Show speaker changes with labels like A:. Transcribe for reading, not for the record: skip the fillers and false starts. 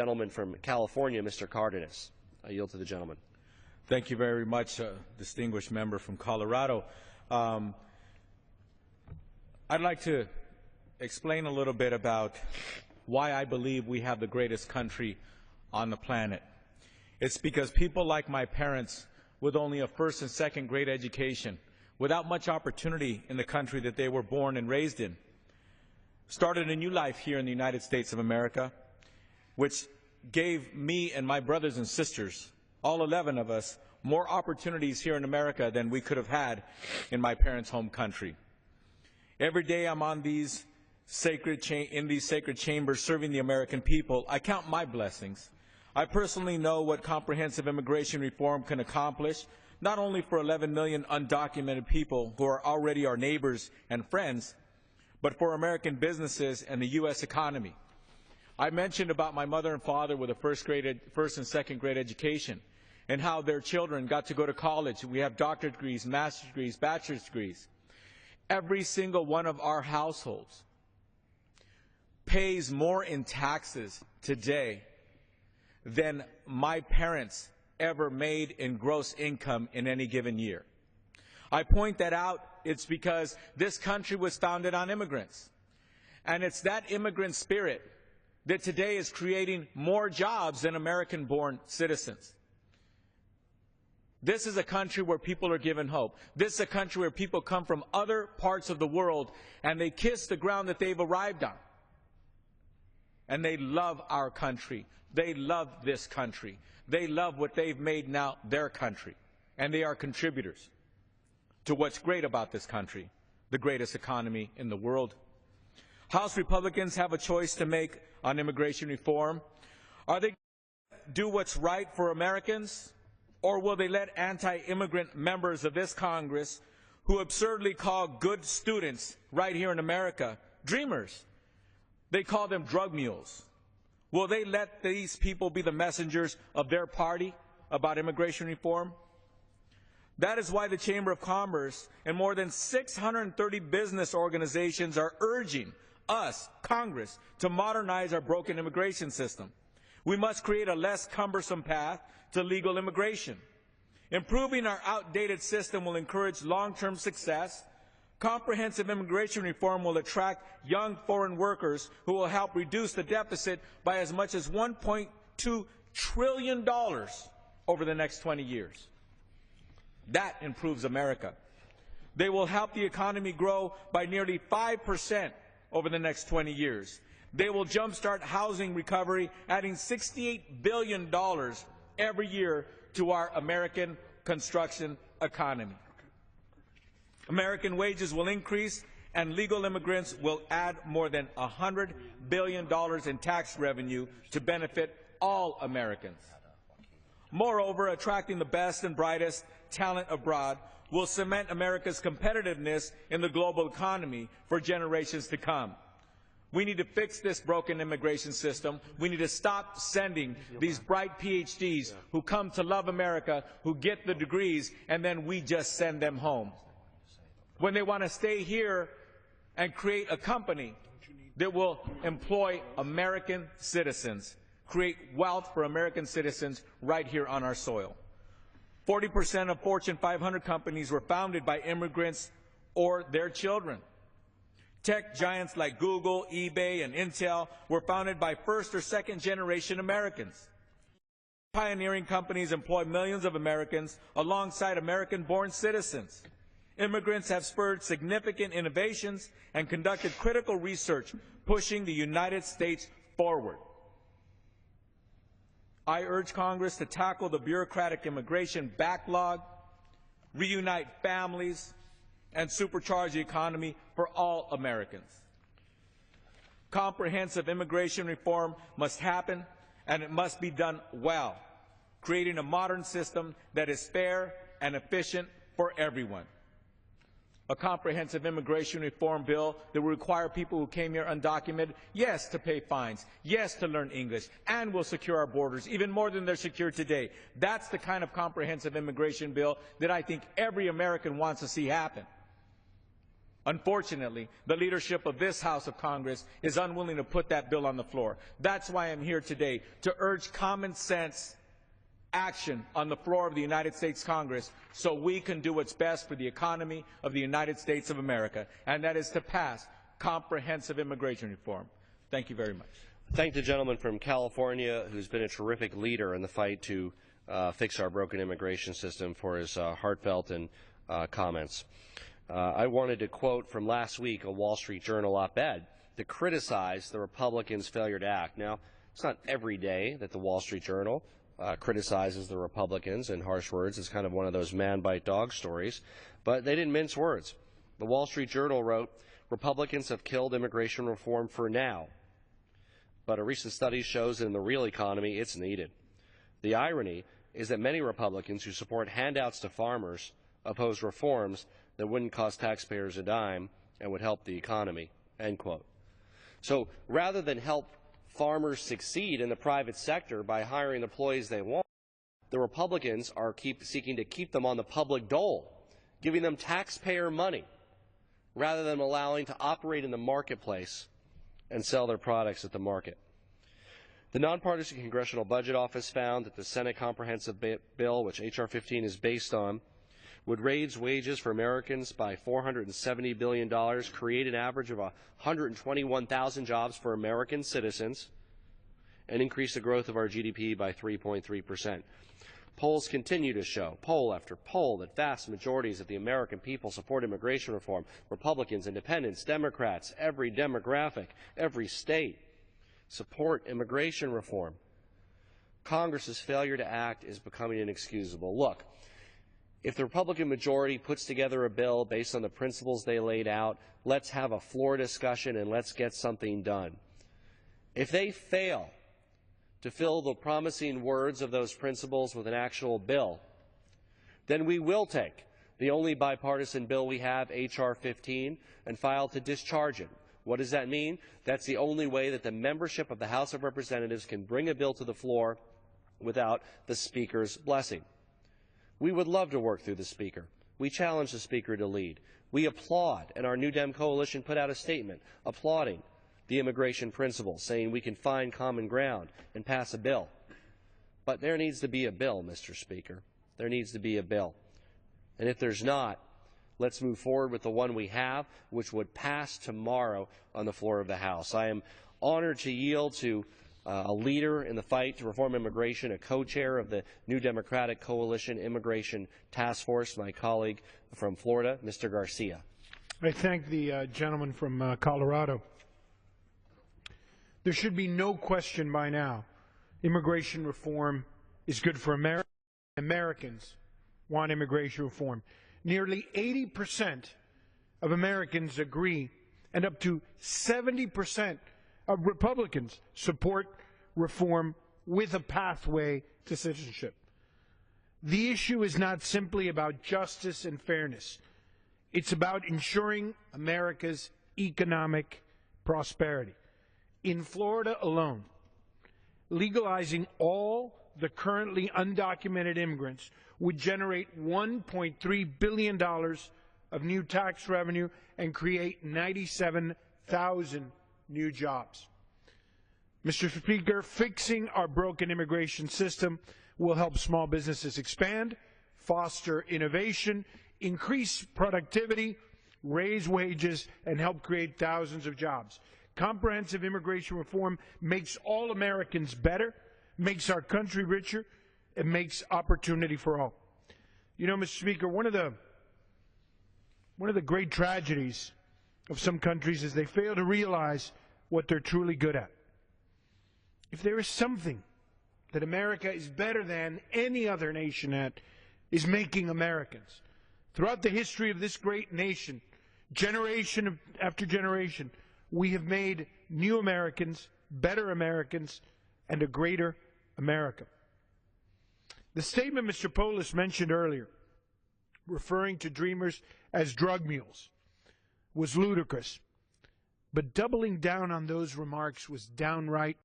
A: Gentleman from California, Mr. Cardenas. I yield to the gentleman.
B: Thank you very much, distinguished member from Colorado. I'd like to explain a little bit about why I believe we have the greatest country on the planet. It's because people like my parents, with only a first and second grade education, without much opportunity in the country that they were born and raised in, started a new life here in the United States of America, which gave me and my brothers and sisters, all 11 of us, more opportunities here in America than we could have had in my parents' home country. Every day I'm on these sacred chambers serving the American people. I count my blessings. I personally know what comprehensive immigration reform can accomplish, not only for 11 million undocumented people who are already our neighbors and friends, but for American businesses and the U.S. economy. I mentioned about my mother and father with a first and second grade education and how their children got to go to college. We have doctorate degrees, master's degrees, bachelor's degrees. Every single one of our households pays more in taxes today than my parents ever made in gross income in any given year. I point that out, it's because this country was founded on immigrants. And it's that immigrant spirit that today is creating more jobs than American-born citizens. This is a country where people are given hope. This is a country where people come from other parts of the world and they kiss the ground that they've arrived on. And they love our country. They love this country. They love what they've made now their country. And they are contributors to what's great about this country, the greatest economy in the world. House Republicans have a choice to make on immigration reform. Are they going to do what's right for Americans, or will they let anti-immigrant members of this Congress, who absurdly call good students right here in America dreamers? They call them drug mules. Will they let these people be the messengers of their party about immigration reform? That is why the Chamber of Commerce and more than 630 business organizations are urging us, Congress, to modernize our broken immigration system. We must create a less cumbersome path to legal immigration. Improving our outdated system will encourage long-term success. Comprehensive immigration reform will attract young foreign workers who will help reduce the deficit by as much as $1.2 trillion over the next 20 years. That improves America. They will help the economy grow by nearly 5% over the next 20 years. They will jumpstart housing recovery, adding $68 billion every year to our American construction economy. American wages will increase, and legal immigrants will add more than $100 billion in tax revenue to benefit all Americans. Moreover, attracting the best and brightest talent abroad will cement America's competitiveness in the global economy for generations to come. We need to fix this broken immigration system. We need to stop sending these bright PhDs who come to love America, who get the degrees, and then we just send them home. When they want to stay here and create a company that will employ American citizens, create wealth for American citizens right here on our soil. 40% of Fortune 500 companies were founded by immigrants or their children. Tech giants like Google, eBay, and Intel were founded by first or second generation Americans. Pioneering companies employ millions of Americans alongside American-born citizens. Immigrants have spurred significant innovations and conducted critical research, pushing the United States forward. I urge Congress to tackle the bureaucratic immigration backlog, reunite families, and supercharge the economy for all Americans. Comprehensive immigration reform must happen, and it must be done well, creating a modern system that is fair and efficient for everyone. A comprehensive immigration reform bill that will require people who came here undocumented, yes, to pay fines, yes, to learn English, and will secure our borders even more than they're secured today. That's the kind of comprehensive immigration bill that I think every American wants to see happen. Unfortunately, the leadership of this House of Congress is unwilling to put that bill on the floor. That's why I'm here today, to urge common sense action on the floor of the United States Congress so we can do what's best for the economy of the United States of America, and that is to pass comprehensive immigration reform. Thank you very much.
A: Thank the gentleman from California, who's been a terrific leader in the fight to fix our broken immigration system, for his heartfelt and comments. I wanted to quote from last week a Wall Street Journal op-ed that criticized the Republicans' failure to act. Now, it's not every day that the Wall Street Journal criticizes the Republicans in harsh words. It's kind of one of those man-bite-dog stories. But they didn't mince words. The Wall Street Journal wrote, "Republicans have killed immigration reform for now. But a recent study shows that in the real economy, it's needed." The irony is that many Republicans who support handouts to farmers oppose reforms that wouldn't cost taxpayers a dime and would help the economy, end quote. So rather than help farmers succeed in the private sector by hiring employees they want, the Republicans are seeking to keep them on the public dole, giving them taxpayer money, rather than allowing to operate in the marketplace and sell their products at the market. The Nonpartisan Congressional Budget Office found that the Senate Comprehensive Bill, which H.R. 15 is based on, would raise wages for Americans by $470 billion, create an average of 121,000 jobs for American citizens, and increase the growth of our GDP by 3.3%. Polls continue to show, poll after poll, that vast majorities of the American people support immigration reform. Republicans, Independents, Democrats, every demographic, every state support immigration reform. Congress's failure to act is becoming inexcusable. Look, if the Republican majority puts together a bill based on the principles they laid out, let's have a floor discussion and let's get something done. If they fail to fill the promising words of those principles with an actual bill, then we will take the only bipartisan bill we have, H.R. 15, and file to discharge it. What does that mean? That's the only way that the membership of the House of Representatives can bring a bill to the floor without the Speaker's blessing. We would love to work through the Speaker. We challenge the Speaker to lead. We applaud, and our New Dem coalition put out a statement applauding the immigration principles, saying we can find common ground and pass a bill. But there needs to be a bill, Mr. Speaker. There needs to be a bill. And if there's not, let's move forward with the one we have, which would pass tomorrow on the floor of the House. I am honored to yield to a leader in the fight to reform immigration, a co-chair of the New Democratic Coalition Immigration Task Force, my colleague from Florida, Mr. Garcia.
C: I thank the gentleman from Colorado. There should be no question by now. Immigration reform is good for America. Americans want immigration reform. Nearly 80% of Americans agree, and up to 70% of Republicans support reform with a pathway to citizenship. The issue is not simply about justice and fairness. It's about ensuring America's economic prosperity. In Florida alone, legalizing all the currently undocumented immigrants would generate $1.3 billion of new tax revenue and create 97,000 new jobs. Mr. Speaker, fixing our broken immigration system will help small businesses expand, foster innovation, increase productivity, raise wages, and help create thousands of jobs. Comprehensive immigration reform makes all Americans better, makes our country richer, and makes opportunity for all. You know, Mr. Speaker, one of the great tragedies of some countries is they fail to realize what they're truly good at. If there is something that America is better than any other nation at, is making Americans. Throughout the history of this great nation, generation after generation, we have made new Americans, better Americans, and a greater America. The statement Mr. Polis mentioned earlier, referring to Dreamers as drug mules, was ludicrous. But doubling down on those remarks was downright